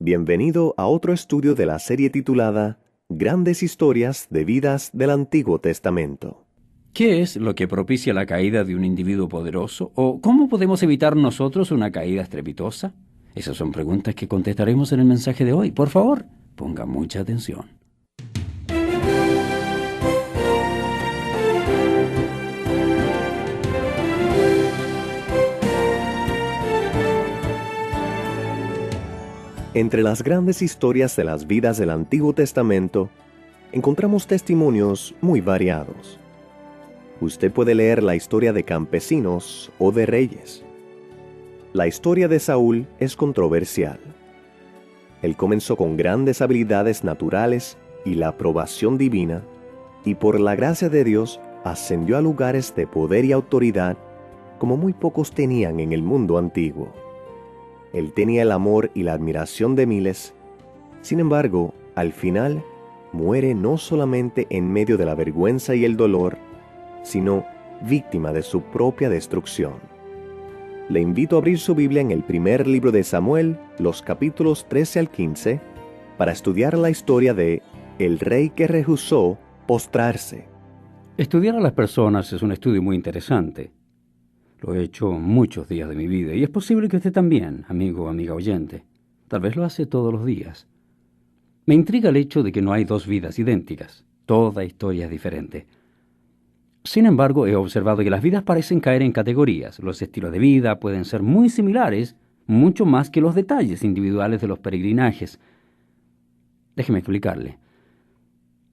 Bienvenido a otro estudio de la serie titulada Grandes Historias de Vidas del Antiguo Testamento. ¿Qué es lo que propicia la caída de un individuo poderoso? ¿O cómo podemos evitar nosotros una caída estrepitosa? Esas son preguntas que contestaremos en el mensaje de hoy. Por favor, ponga mucha atención. Entre las grandes historias de las vidas del Antiguo Testamento, encontramos testimonios muy variados. Usted puede leer la historia de campesinos o de reyes. La historia de Saúl es controversial. Él comenzó con grandes habilidades naturales y la aprobación divina, y por la gracia de Dios ascendió a lugares de poder y autoridad como muy pocos tenían en el mundo antiguo. Él tenía el amor y la admiración de miles. Sin embargo, al final, muere no solamente en medio de la vergüenza y el dolor, sino víctima de su propia destrucción. Le invito a abrir su Biblia en el primer libro de Samuel, los capítulos 13 al 15, para estudiar la historia de el rey que rehusó postrarse. Estudiar a las personas es un estudio muy interesante. Lo he hecho muchos días de mi vida y es posible que usted también, amigo o amiga oyente. Tal vez lo hace todos los días. Me intriga el hecho de que no hay dos vidas idénticas. Toda historia es diferente. Sin embargo, he observado que las vidas parecen caer en categorías. Los estilos de vida pueden ser muy similares, mucho más que los detalles individuales de los peregrinajes. Déjeme explicarle.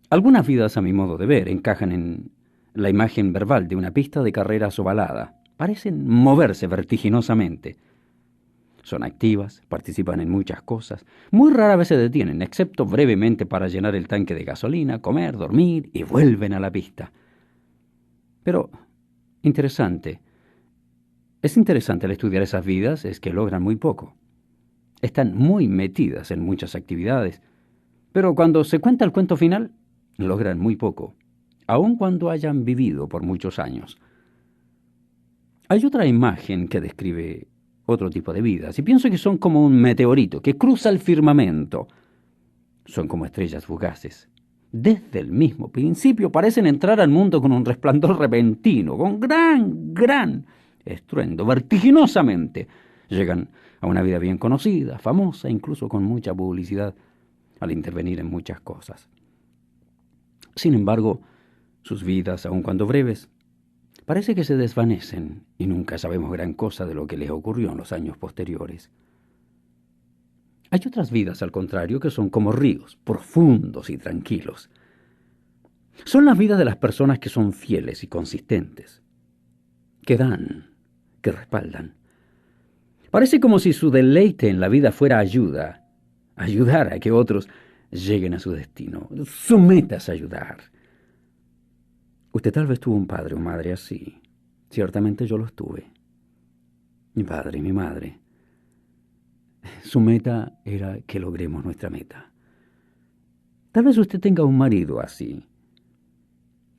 Algunas vidas, a mi modo de ver, encajan en la imagen verbal de una pista de carreras ovalada. Parecen moverse vertiginosamente. Son activas, participan en muchas cosas. Muy rara vez se detienen, excepto brevemente para llenar el tanque de gasolina, comer, dormir y vuelven a la pista. Pero, es interesante al estudiar esas vidas, es que logran muy poco. Están muy metidas en muchas actividades, pero cuando se cuenta el cuento final, logran muy poco, aun cuando hayan vivido por muchos años. Hay otra imagen que describe otro tipo de vidas, y pienso que son como un meteorito que cruza el firmamento. Son como estrellas fugaces. Desde el mismo principio parecen entrar al mundo con un resplandor repentino, con gran estruendo, vertiginosamente. Llegan a una vida bien conocida, famosa, incluso con mucha publicidad, al intervenir en muchas cosas. Sin embargo, sus vidas, aun cuando breves, parece que se desvanecen y nunca sabemos gran cosa de lo que les ocurrió en los años posteriores. Hay otras vidas, al contrario, que son como ríos, profundos y tranquilos. Son las vidas de las personas que son fieles y consistentes, que dan, que respaldan. Parece como si su deleite en la vida fuera ayudar a que otros lleguen a su destino. Su meta es ayudar. Usted tal vez tuvo un padre o madre así. Ciertamente yo los tuve. Mi padre y mi madre. Su meta era que logremos nuestra meta. Tal vez usted tenga un marido así.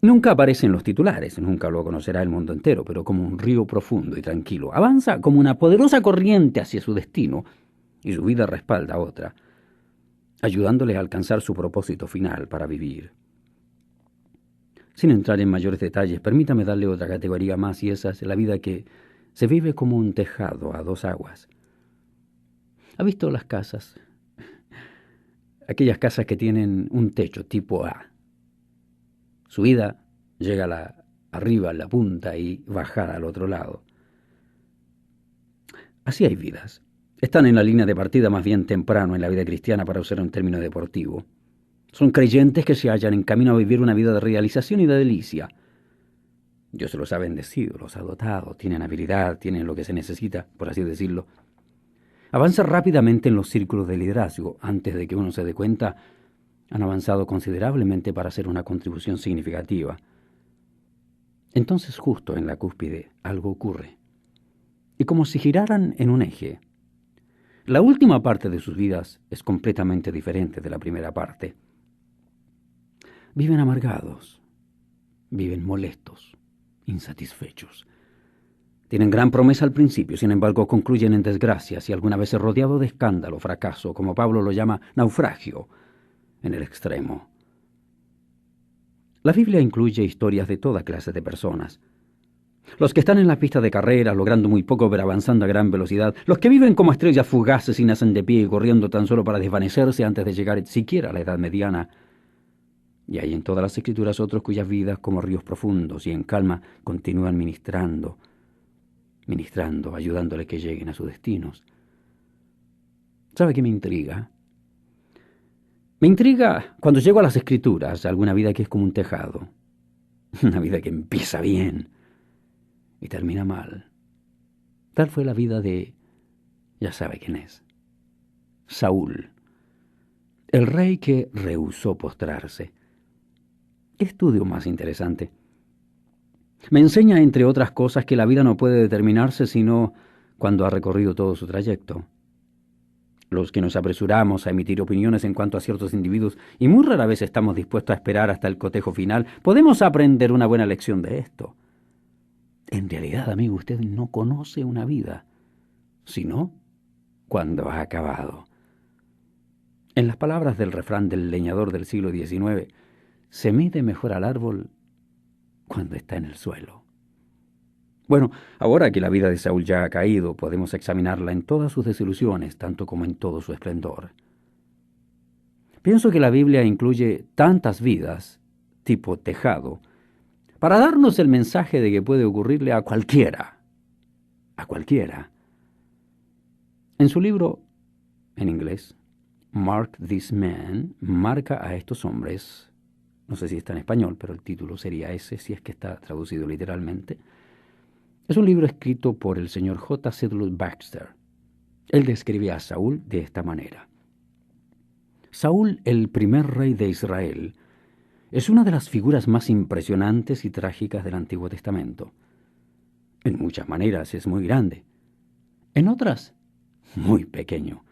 Nunca aparece en los titulares, nunca lo conocerá el mundo entero, pero como un río profundo y tranquilo. Avanza como una poderosa corriente hacia su destino y su vida respalda a otra, ayudándole a alcanzar su propósito final para vivir. Sin entrar en mayores detalles, permítame darle otra categoría más, y esa es la vida que se vive como un tejado a dos aguas. ¿Ha visto las casas? Aquellas casas que tienen un techo tipo A. Subida, llega arriba a la punta y bajada al otro lado. Así hay vidas. Están en la línea de partida más bien temprano en la vida cristiana, para usar un término deportivo. Son creyentes que se hallan en camino a vivir una vida de realización y de delicia. Dios los ha bendecido, los ha dotado, tienen habilidad, tienen lo que se necesita, por así decirlo. Avanza rápidamente en los círculos de liderazgo. Antes de que uno se dé cuenta, han avanzado considerablemente para hacer una contribución significativa. Entonces, justo en la cúspide, algo ocurre. Y como si giraran en un eje. La última parte de sus vidas es completamente diferente de la primera parte. Viven amargados, viven molestos, insatisfechos. Tienen gran promesa al principio, sin embargo concluyen en desgracias y algunas veces rodeado de escándalo, fracaso, como Pablo lo llama naufragio, en el extremo. La Biblia incluye historias de toda clase de personas. Los que están en la pista de carreras, logrando muy poco pero avanzando a gran velocidad. Los que viven como estrellas fugaces y nacen de pie y corriendo tan solo para desvanecerse antes de llegar siquiera a la edad mediana. Y hay en todas las escrituras otros cuyas vidas, como ríos profundos y en calma, continúan ministrando, ayudándole que lleguen a sus destinos. ¿Sabe qué me intriga? Me intriga cuando llego a las escrituras, alguna vida que es como un tejado. Una vida que empieza bien y termina mal. Tal fue la vida de, ya sabe quién es, Saúl, el rey que rehusó postrarse. ¿Qué estudio más interesante? Me enseña, entre otras cosas, que la vida no puede determinarse sino cuando ha recorrido todo su trayecto. Los que nos apresuramos a emitir opiniones en cuanto a ciertos individuos y muy rara vez estamos dispuestos a esperar hasta el cotejo final, podemos aprender una buena lección de esto. En realidad, amigo, usted no conoce una vida, sino cuando ha acabado. En las palabras del refrán del leñador del siglo XIX, se mide mejor al árbol cuando está en el suelo. Bueno, ahora que la vida de Saúl ya ha caído, podemos examinarla en todas sus desilusiones, tanto como en todo su esplendor. Pienso que la Biblia incluye tantas vidas, tipo tejado, para darnos el mensaje de que puede ocurrirle a cualquiera. A cualquiera. En su libro, en inglés, Mark These Men, marca a estos hombres. No sé si está en español, pero el título sería ese, si es que está traducido literalmente. Es un libro escrito por el señor J. Sidley Baxter. Él describe a Saúl de esta manera. Saúl, el primer rey de Israel, es una de las figuras más impresionantes y trágicas del Antiguo Testamento. En muchas maneras es muy grande. En otras, muy pequeño.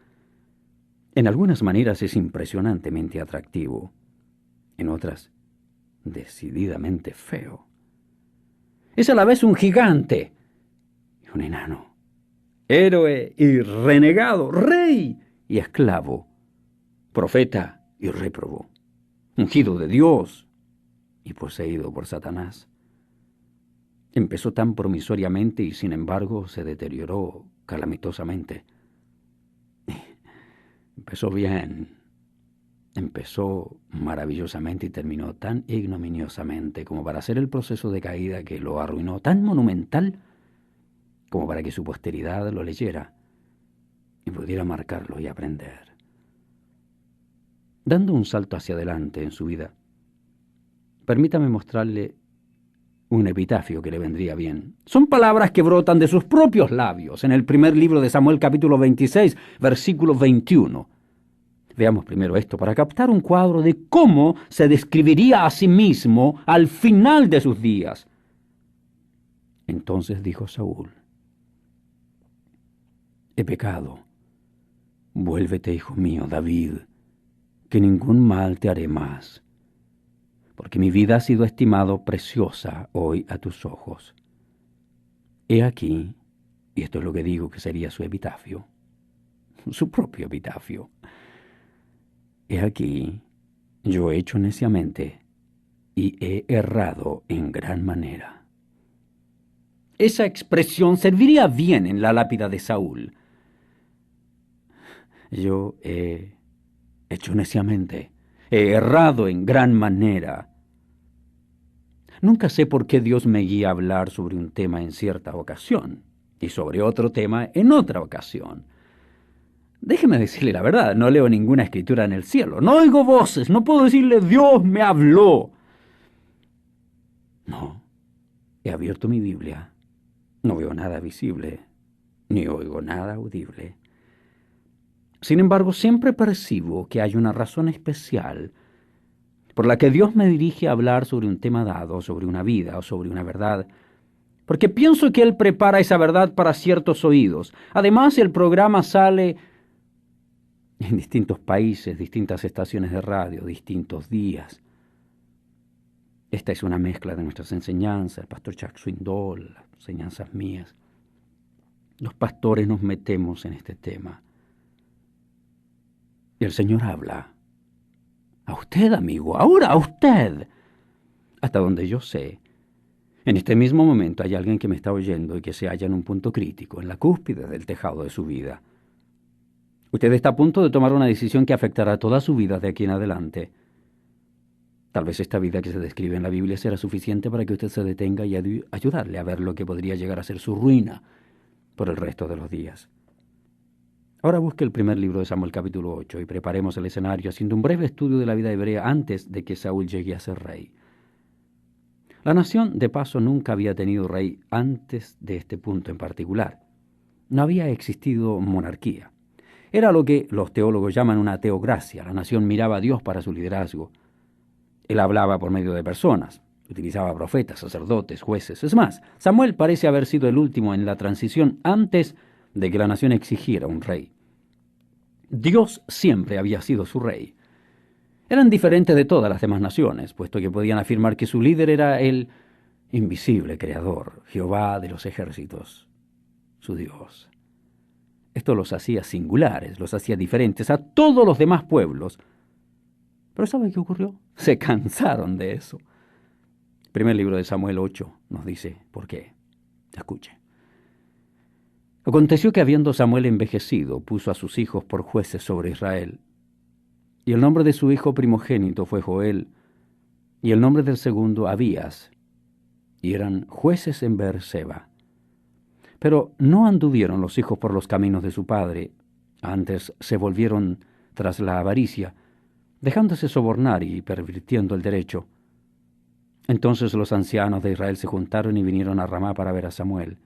En algunas maneras es impresionantemente atractivo. En otras, decididamente feo. Es a la vez un gigante y un enano, héroe y renegado, rey y esclavo, profeta y réprobo, ungido de Dios y poseído por Satanás. Empezó tan promisoriamente y sin embargo se deterioró calamitosamente. Empezó bien, empezó maravillosamente y terminó tan ignominiosamente como para hacer el proceso de caída que lo arruinó, tan monumental como para que su posteridad lo leyera y pudiera marcarlo y aprender. Dando un salto hacia adelante en su vida, permítame mostrarle un epitafio que le vendría bien. Son palabras que brotan de sus propios labios en el primer libro de Samuel, capítulo 26, versículo 21. Veamos primero esto para captar un cuadro de cómo se describiría a sí mismo al final de sus días. Entonces dijo Saúl: he pecado. Vuélvete, hijo mío, David, que ningún mal te haré más, porque mi vida ha sido estimado preciosa hoy a tus ojos. He aquí, y esto es lo que digo que sería su epitafio, su propio epitafio. He aquí, yo he hecho neciamente y he errado en gran manera. Esa expresión serviría bien en la lápida de Saúl. Yo he hecho neciamente, he errado en gran manera. Nunca sé por qué Dios me guía a hablar sobre un tema en cierta ocasión y sobre otro tema en otra ocasión. Déjeme decirle la verdad, no leo ninguna escritura en el cielo, no oigo voces, no puedo decirle Dios me habló. No, he abierto mi Biblia, no veo nada visible, ni oigo nada audible. Sin embargo, siempre percibo que hay una razón especial por la que Dios me dirige a hablar sobre un tema dado, sobre una vida o sobre una verdad, porque pienso que Él prepara esa verdad para ciertos oídos. Además, el programa sale en distintos países, distintas estaciones de radio, distintos días. Esta es una mezcla de nuestras enseñanzas, el pastor Chuck Swindoll, las enseñanzas mías. Los pastores nos metemos en este tema. Y el Señor habla. A usted, amigo, ahora a usted. Hasta donde yo sé, en este mismo momento hay alguien que me está oyendo y que se halla en un punto crítico, en la cúspide del tejado de su vida. Usted está a punto de tomar una decisión que afectará toda su vida de aquí en adelante. Tal vez esta vida que se describe en la Biblia será suficiente para que usted se detenga y ayudarle a ver lo que podría llegar a ser su ruina por el resto de los días. Ahora busque el primer libro de Samuel capítulo 8 y preparemos el escenario haciendo un breve estudio de la vida hebrea antes de que Saúl llegue a ser rey. La nación, de paso, nunca había tenido rey antes de este punto en particular. No había existido monarquía. Era lo que los teólogos llaman una teocracia. La nación miraba a Dios para su liderazgo. Él hablaba por medio de personas, utilizaba profetas, sacerdotes, jueces. Es más, Samuel parece haber sido el último en la transición antes de que la nación exigiera un rey. Dios siempre había sido su rey. Eran diferentes de todas las demás naciones, puesto que podían afirmar que su líder era el invisible Creador, Jehová de los ejércitos, su Dios. Esto los hacía singulares, los hacía diferentes a todos los demás pueblos. Pero ¿sabe qué ocurrió? Se cansaron de eso. El primer libro de Samuel 8 nos dice por qué. Escuche. Aconteció que habiendo Samuel envejecido, puso a sus hijos por jueces sobre Israel. Y el nombre de su hijo primogénito fue Joel, y el nombre del segundo Abías, y eran jueces en Beerseba. Pero no anduvieron los hijos por los caminos de su padre, antes se volvieron tras la avaricia, dejándose sobornar y pervirtiendo el derecho. Entonces los ancianos de Israel se juntaron y vinieron a Ramá para ver a Samuel.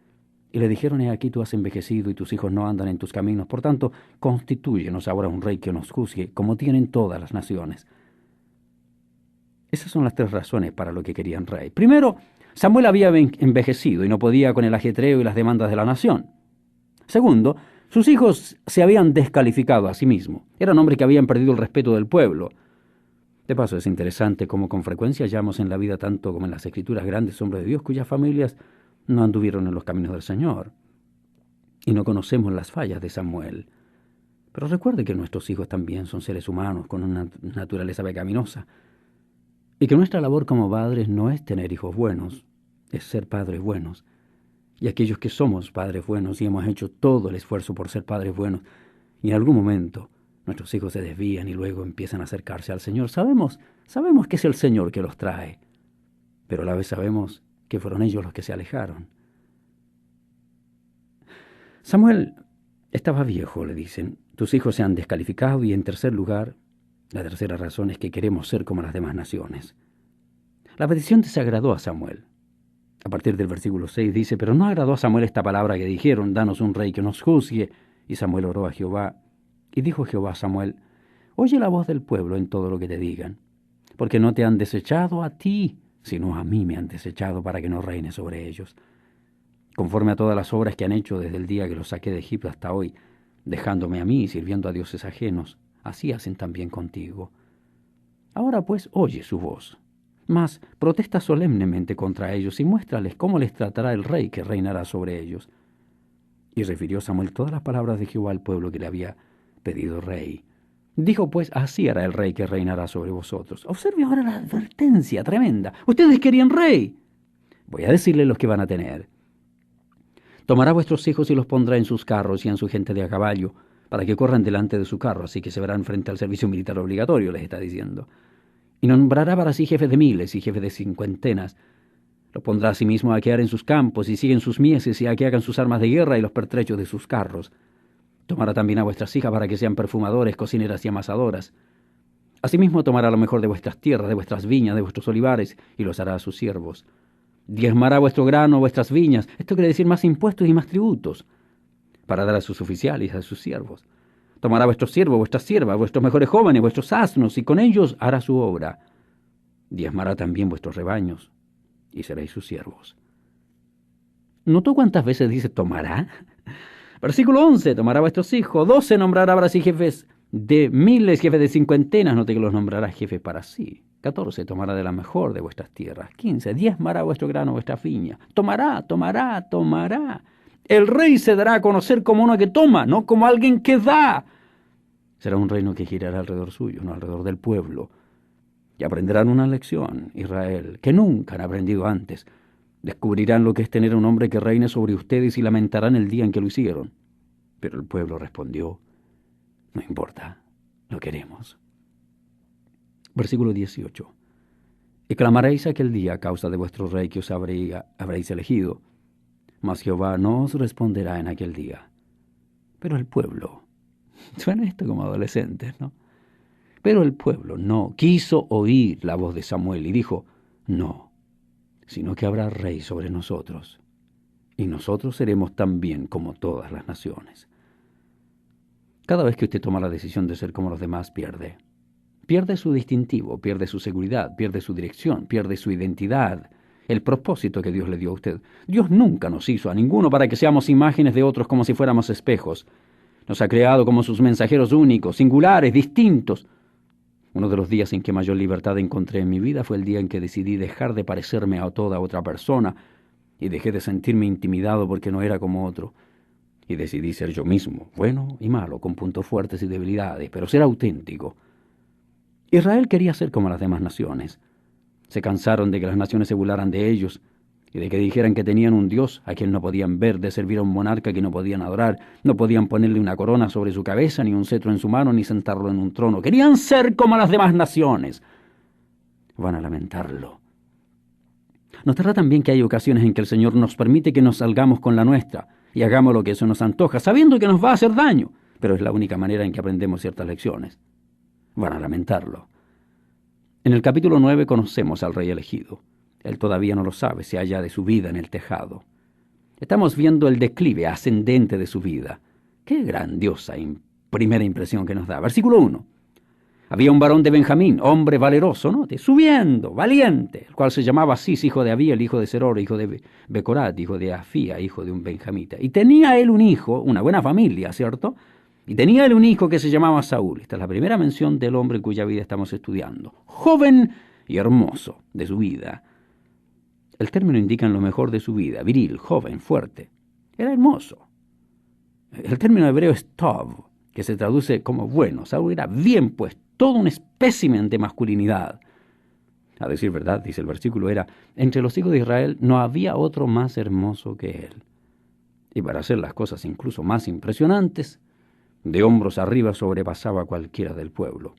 Y le dijeron: he aquí tú has envejecido y tus hijos no andan en tus caminos. Por tanto, constitúyenos ahora un rey que nos juzgue, como tienen todas las naciones. Esas son las tres razones para lo que querían rey. Primero, Samuel había envejecido y no podía con el ajetreo y las demandas de la nación. Segundo, sus hijos se habían descalificado a sí mismos. Eran hombres que habían perdido el respeto del pueblo. De paso, es interesante cómo con frecuencia hallamos en la vida, tanto como en las Escrituras, grandes hombres de Dios cuyas familias no anduvieron en los caminos del Señor. Y no conocemos las fallas de Samuel. Pero recuerde que nuestros hijos también son seres humanos con una naturaleza pecaminosa. Y que nuestra labor como padres no es tener hijos buenos, es ser padres buenos. Y aquellos que somos padres buenos y hemos hecho todo el esfuerzo por ser padres buenos, y en algún momento nuestros hijos se desvían y luego empiezan a acercarse al Señor, sabemos que es el Señor que los trae, pero a la vez sabemos que fueron ellos los que se alejaron. Samuel estaba viejo, le dicen. Tus hijos se han descalificado y en tercer lugar, la tercera razón es que queremos ser como las demás naciones. La petición desagradó a Samuel. A partir del versículo 6 dice: pero no agradó a Samuel esta palabra que dijeron: danos un rey que nos juzgue. Y Samuel oró a Jehová. Y dijo Jehová a Samuel: oye la voz del pueblo en todo lo que te digan, porque no te han desechado a ti, sino a mí me han desechado para que no reine sobre ellos. Conforme a todas las obras que han hecho desde el día que los saqué de Egipto hasta hoy, dejándome a mí y sirviendo a dioses ajenos, así hacen también contigo. Ahora pues oye su voz, mas protesta solemnemente contra ellos y muéstrales cómo les tratará el rey que reinará sobre ellos. Y refirió Samuel todas las palabras de Jehová al pueblo que le había pedido rey. Dijo pues: así hará el rey que reinará sobre vosotros. Observe ahora la advertencia tremenda. Ustedes querían rey. Voy a decirles los que van a tener. Tomará vuestros hijos y los pondrá en sus carros y en su gente de a caballo, para que corran delante de su carro, así que se verán frente al servicio militar obligatorio, les está diciendo. Y nombrará para sí jefes de miles y jefes de cincuentenas. Los pondrá asimismo a quedar en sus campos y siguen sus mieses y a que hagan sus armas de guerra y los pertrechos de sus carros. Tomará también a vuestras hijas para que sean perfumadores, cocineras y amasadoras. Asimismo tomará lo mejor de vuestras tierras, de vuestras viñas, de vuestros olivares, y los hará a sus siervos. Diezmará vuestro grano, vuestras viñas. Esto quiere decir más impuestos y más tributos, para dar a sus oficiales y a sus siervos. Tomará vuestros siervos, vuestras siervas, vuestros mejores jóvenes, vuestros asnos, y con ellos hará su obra. Diezmará también vuestros rebaños, y seréis sus siervos. ¿Notó cuántas veces dice tomará? Versículo 11, tomará vuestros hijos. 12, nombrará para sí jefes de miles, jefes de cincuentenas. Note que los nombrará jefes para sí. 14, tomará de la mejor de vuestras tierras. 15, diezmará vuestro grano, vuestra viña. Tomará. El rey se dará a conocer como uno que toma, no como alguien que da. Será un reino que girará alrededor suyo, no alrededor del pueblo. Y aprenderán una lección, Israel, que nunca han aprendido antes. Descubrirán lo que es tener a un hombre que reine sobre ustedes y lamentarán el día en que lo hicieron. Pero el pueblo respondió, no importa, lo queremos. Versículo 18. Y clamaréis aquel día a causa de vuestro rey que os habréis elegido, mas Jehová no os responderá en aquel día. Pero el pueblo, suena esto como adolescentes, ¿no? Pero el pueblo no quiso oír la voz de Samuel y dijo, no, sino que habrá rey sobre nosotros, y nosotros seremos también como todas las naciones. Cada vez que usted toma la decisión de ser como los demás, pierde. Pierde su distintivo, pierde su seguridad, pierde su dirección, pierde su identidad, el propósito que Dios le dio a usted. Dios nunca nos hizo a ninguno para que seamos imágenes de otros como si fuéramos espejos. Nos ha creado como sus mensajeros únicos, singulares, distintos. Uno de los días en que mayor libertad encontré en mi vida fue el día en que decidí dejar de parecerme a toda otra persona y dejé de sentirme intimidado porque no era como otro. Y decidí ser yo mismo, bueno y malo, con puntos fuertes y debilidades, pero ser auténtico. Israel quería ser como las demás naciones. Se cansaron de que las naciones se burlaran de ellos y de que dijeran que tenían un Dios a quien no podían ver, de servir a un monarca que no podían adorar, no podían ponerle una corona sobre su cabeza, ni un cetro en su mano, ni sentarlo en un trono. Querían ser como las demás naciones. Van a lamentarlo. Notará también que hay ocasiones en que el Señor nos permite que nos salgamos con la nuestra y hagamos lo que eso nos antoja, sabiendo que nos va a hacer daño, pero es la única manera en que aprendemos ciertas lecciones. Van a lamentarlo. En el capítulo 9 conocemos al rey elegido. Él todavía no lo sabe, se halla de su vida en el tejado. Estamos viendo el declive ascendente de su vida. Qué grandiosa primera impresión que nos da. Versículo 1. Había un varón de Benjamín, hombre valeroso, ¿no? Subiendo, valiente, el cual se llamaba Cis, hijo de Abiel, hijo de Seror, hijo de Becorat, hijo de Afía, hijo de un benjamita. Y tenía él un hijo, una buena familia, ¿cierto? Y tenía él un hijo que se llamaba Saúl. Esta es la primera mención del hombre cuya vida estamos estudiando. Joven y hermoso de su vida. El término indica lo mejor de su vida, viril, joven, fuerte. Era hermoso. El término hebreo es tov, que se traduce como bueno. Saúl era bien puesto, todo un espécimen de masculinidad. A decir verdad, dice el versículo, entre los hijos de Israel no había otro más hermoso que él. Y para hacer las cosas incluso más impresionantes, de hombros arriba sobrepasaba a cualquiera del pueblo.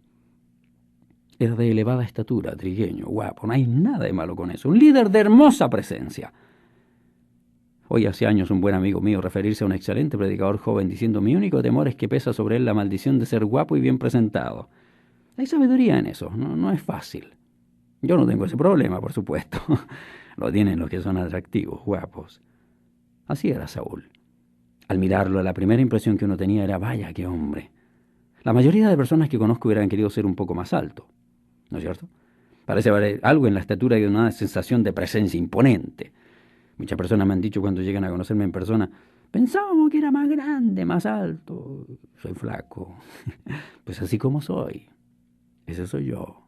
Era de elevada estatura, trigueño, guapo, no hay nada de malo con eso. Un líder de hermosa presencia. Hoy hace años un buen amigo mío referirse a un excelente predicador joven diciendo: mi único temor es que pesa sobre él la maldición de ser guapo y bien presentado. Hay sabiduría en eso, no es fácil. Yo no tengo ese problema, por supuesto. Lo tienen los que son atractivos, guapos. Así era Saúl. Al mirarlo, la primera impresión que uno tenía era: vaya, qué hombre. La mayoría de personas que conozco hubieran querido ser un poco más alto, ¿no es cierto? Parece haber algo en la estatura y una sensación de presencia imponente. Muchas personas me han dicho cuando llegan a conocerme en persona: pensábamos que era más grande, más alto. Soy flaco. Pues así como soy. Ese soy yo.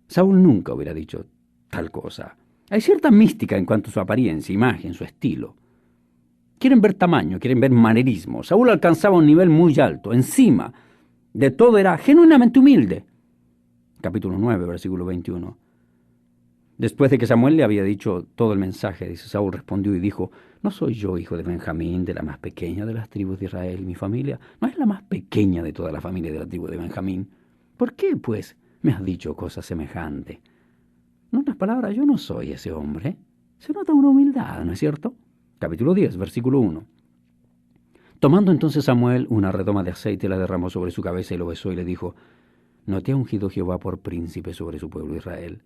Saúl nunca hubiera dicho tal cosa. Hay cierta mística en cuanto a su apariencia, imagen, su estilo. Quieren ver tamaño, quieren ver manerismo. Saúl alcanzaba un nivel muy alto. Encima de todo era genuinamente humilde. Capítulo 9, versículo 21. Después de que Samuel le había dicho todo el mensaje, dice, Saúl respondió y dijo: ¿no soy yo hijo de Benjamín, de la más pequeña de las tribus de Israel? Mi familia no es la más pequeña de toda la familia de la tribu de Benjamín. ¿Por qué, pues, me has dicho cosa semejante? En otras palabras, yo no soy ese hombre. Se nota una humildad, ¿no es cierto? Capítulo 10, versículo 1. Tomando entonces Samuel una redoma de aceite, la derramó sobre su cabeza y lo besó y le dijo: ¿no te ha ungido Jehová por príncipe sobre su pueblo Israel?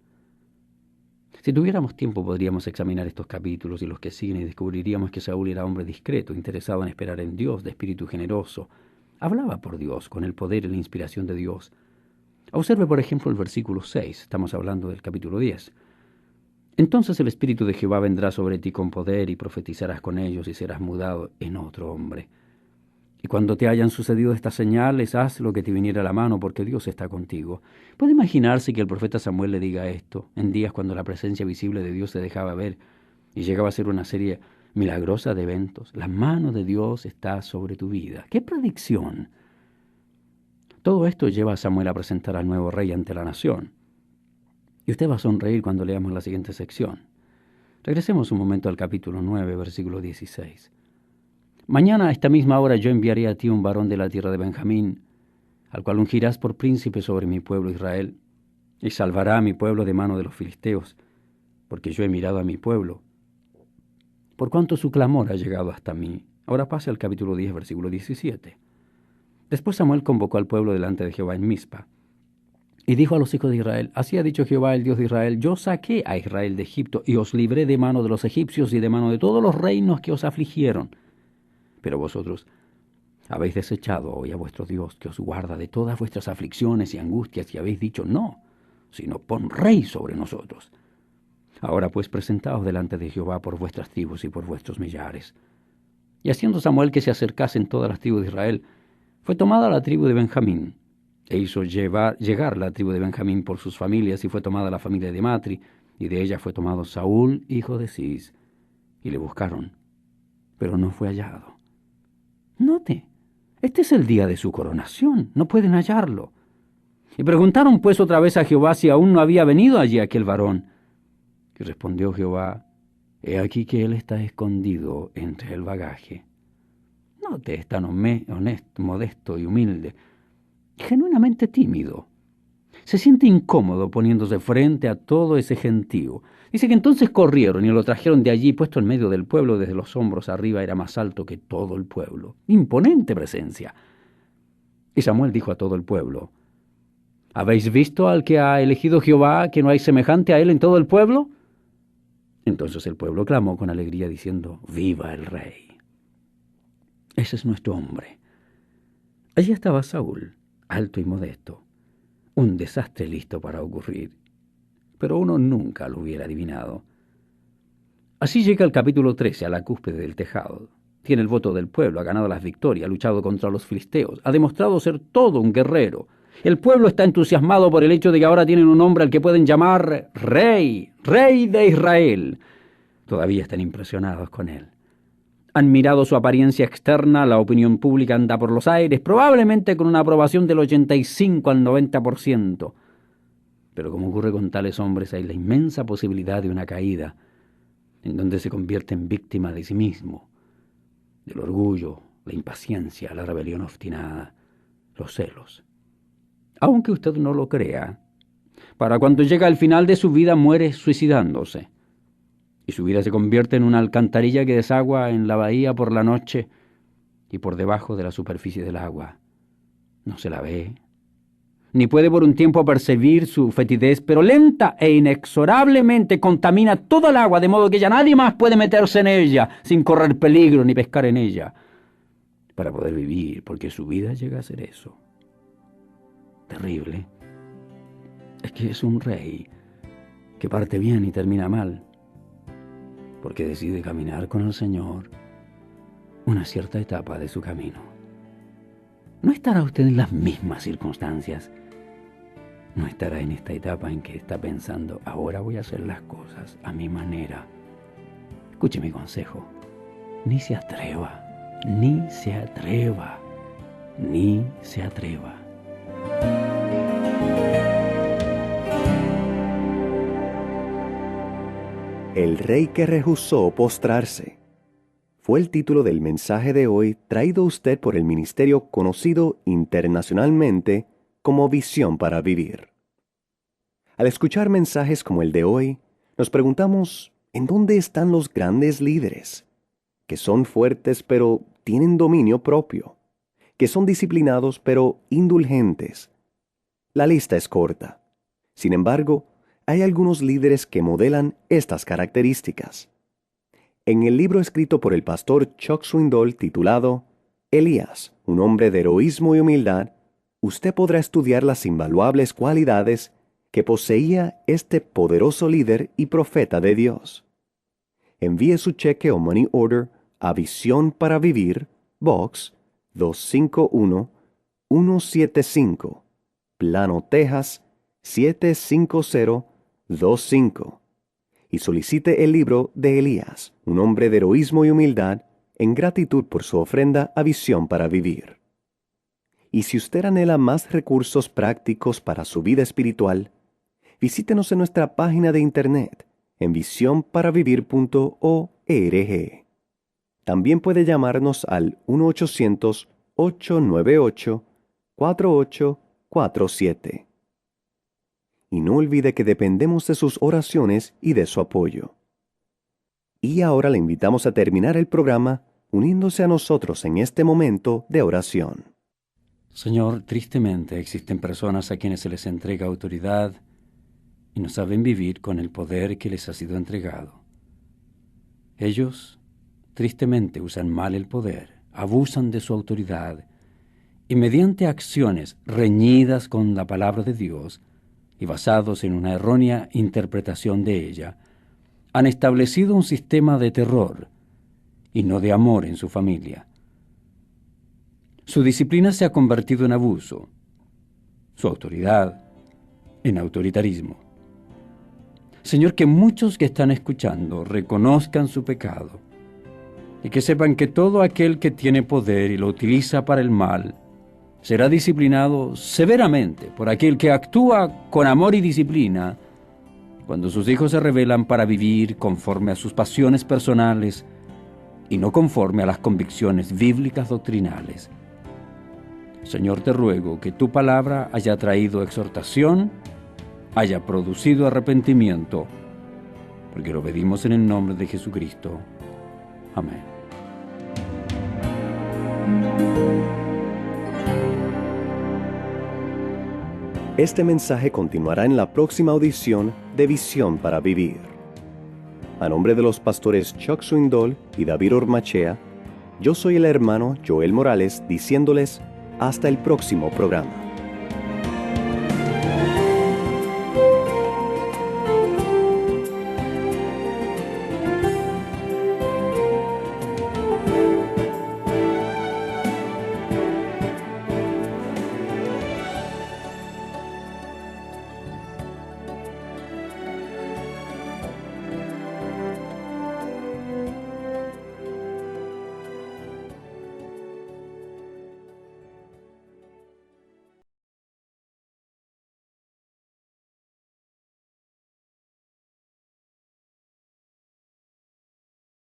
Si tuviéramos tiempo podríamos examinar estos capítulos y los que siguen y descubriríamos que Saúl era hombre discreto, interesado en esperar en Dios, de espíritu generoso. Hablaba por Dios, con el poder y la inspiración de Dios. Observe, por ejemplo, el versículo 6. Estamos hablando del capítulo 10. Entonces el Espíritu de Jehová vendrá sobre ti con poder y profetizarás con ellos y serás mudado en otro hombre. Y cuando te hayan sucedido estas señales, haz lo que te viniera a la mano, porque Dios está contigo. ¿Puede imaginarse que el profeta Samuel le diga esto en días cuando la presencia visible de Dios se dejaba ver y llegaba a ser una serie milagrosa de eventos. La mano de Dios está sobre tu vida. ¡Qué predicción! Todo esto lleva a Samuel a presentar al nuevo rey ante la nación. Y usted va a sonreír cuando leamos la siguiente sección. Regresemos un momento al capítulo 9, versículo 16. Mañana a esta misma hora yo enviaré a ti un varón de la tierra de Benjamín, al cual ungirás por príncipe sobre mi pueblo Israel, y salvará a mi pueblo de mano de los filisteos, porque yo he mirado a mi pueblo, por cuanto su clamor ha llegado hasta mí. Ahora pase al capítulo 10, versículo 17. Después Samuel convocó al pueblo delante de Jehová en Mizpa, y dijo a los hijos de Israel: así ha dicho Jehová, el Dios de Israel: yo saqué a Israel de Egipto, y os libré de mano de los egipcios y de mano de todos los reinos que os afligieron. Pero vosotros habéis desechado hoy a vuestro Dios, que os guarda de todas vuestras aflicciones y angustias, y habéis dicho: no, sino pon rey sobre nosotros. Ahora pues presentaos delante de Jehová por vuestras tribus y por vuestros millares. Y haciendo Samuel que se acercasen todas las tribus de Israel, fue tomada la tribu de Benjamín, e hizo llegar la tribu de Benjamín por sus familias, y fue tomada la familia de Matri, y de ella fue tomado Saúl, hijo de Cis, y le buscaron, pero no fue hallado. Note, este es el día de su coronación, no pueden hallarlo. Y preguntaron pues otra vez a Jehová si aún no había venido allí aquel varón. Y respondió Jehová: he aquí que él está escondido entre el bagaje. Note, es tan honesto, modesto y humilde, genuinamente tímido. Se siente incómodo poniéndose frente a todo ese gentío. Dice que entonces corrieron y lo trajeron de allí, puesto en medio del pueblo, desde los hombros arriba, era más alto que todo el pueblo. Imponente presencia. Y Samuel dijo a todo el pueblo: ¿habéis visto al que ha elegido Jehová, que no hay semejante a él en todo el pueblo? Entonces el pueblo clamó con alegría, diciendo: ¡viva el rey! Ese es nuestro hombre. Allí estaba Saúl, alto y modesto, un desastre listo para ocurrir, pero uno nunca lo hubiera adivinado. Así llega el capítulo 13 a la cúspide del tejado. Tiene el voto del pueblo, ha ganado las victorias, ha luchado contra los filisteos, ha demostrado ser todo un guerrero. El pueblo está entusiasmado por el hecho de que ahora tienen un hombre al que pueden llamar rey, rey de Israel. Todavía están impresionados con él. Han mirado su apariencia externa, la opinión pública anda por los aires, probablemente con una aprobación del 85 al 90%. Pero como ocurre con tales hombres, hay la inmensa posibilidad de una caída, en donde se convierten víctimas de sí mismo, del orgullo, la impaciencia, la rebelión obstinada, los celos. Aunque usted no lo crea, para cuando llega al final de su vida muere suicidándose, y su vida se convierte en una alcantarilla que desagua en la bahía por la noche y por debajo de la superficie del agua. No se la ve, ni puede por un tiempo percibir su fetidez, pero lenta e inexorablemente contamina toda el agua, de modo que ya nadie más puede meterse en ella sin correr peligro ni pescar en ella, para poder vivir, porque su vida llega a ser eso. Terrible. Es que es un rey que parte bien y termina mal, porque decide caminar con el Señor una cierta etapa de su camino. ¿No estará usted en las mismas circunstancias? ¿No estará en esta etapa en que está pensando: ahora voy a hacer las cosas a mi manera? Escuche mi consejo: ni se atreva, ni se atreva, ni se atreva. El rey que rehusó postrarse fue el título del mensaje de hoy, traído a usted por el ministerio conocido internacionalmente como Visión para Vivir. Al escuchar mensajes como el de hoy, nos preguntamos: ¿en dónde están los grandes líderes? Que son fuertes pero tienen dominio propio, que son disciplinados pero indulgentes. La lista es corta. Sin embargo, hay algunos líderes que modelan estas características. En el libro escrito por el pastor Chuck Swindoll titulado Elías, un hombre de heroísmo y humildad, usted podrá estudiar las invaluables cualidades que poseía este poderoso líder y profeta de Dios. Envíe su cheque o money order a Visión para Vivir, Box 251-175, Plano, Texas 75025, y solicite el libro de Elías, un hombre de heroísmo y humildad, en gratitud por su ofrenda a Visión para Vivir. Y si usted anhela más recursos prácticos para su vida espiritual, visítenos en nuestra página de internet en visionparavivir.org. También puede llamarnos al 1-800-898-4847. Y no olvide que dependemos de sus oraciones y de su apoyo. Y ahora le invitamos a terminar el programa uniéndose a nosotros en este momento de oración. Señor, tristemente existen personas a quienes se les entrega autoridad y no saben vivir con el poder que les ha sido entregado. Ellos, tristemente, usan mal el poder, abusan de su autoridad y mediante acciones reñidas con la palabra de Dios y basados en una errónea interpretación de ella, han establecido un sistema de terror y no de amor en su familia. Su disciplina se ha convertido en abuso, su autoridad en autoritarismo. Señor, que muchos que están escuchando reconozcan su pecado y que sepan que todo aquel que tiene poder y lo utiliza para el mal será disciplinado severamente por aquel que actúa con amor y disciplina cuando sus hijos se rebelan para vivir conforme a sus pasiones personales y no conforme a las convicciones bíblicas doctrinales. Señor, te ruego que tu palabra haya traído exhortación, haya producido arrepentimiento, porque lo pedimos en el nombre de Jesucristo. Amén. Este mensaje continuará en la próxima audición de Visión para Vivir. A nombre de los pastores Chuck Swindoll y David Ormachea, yo soy el hermano Joel Morales diciéndoles hasta el próximo programa.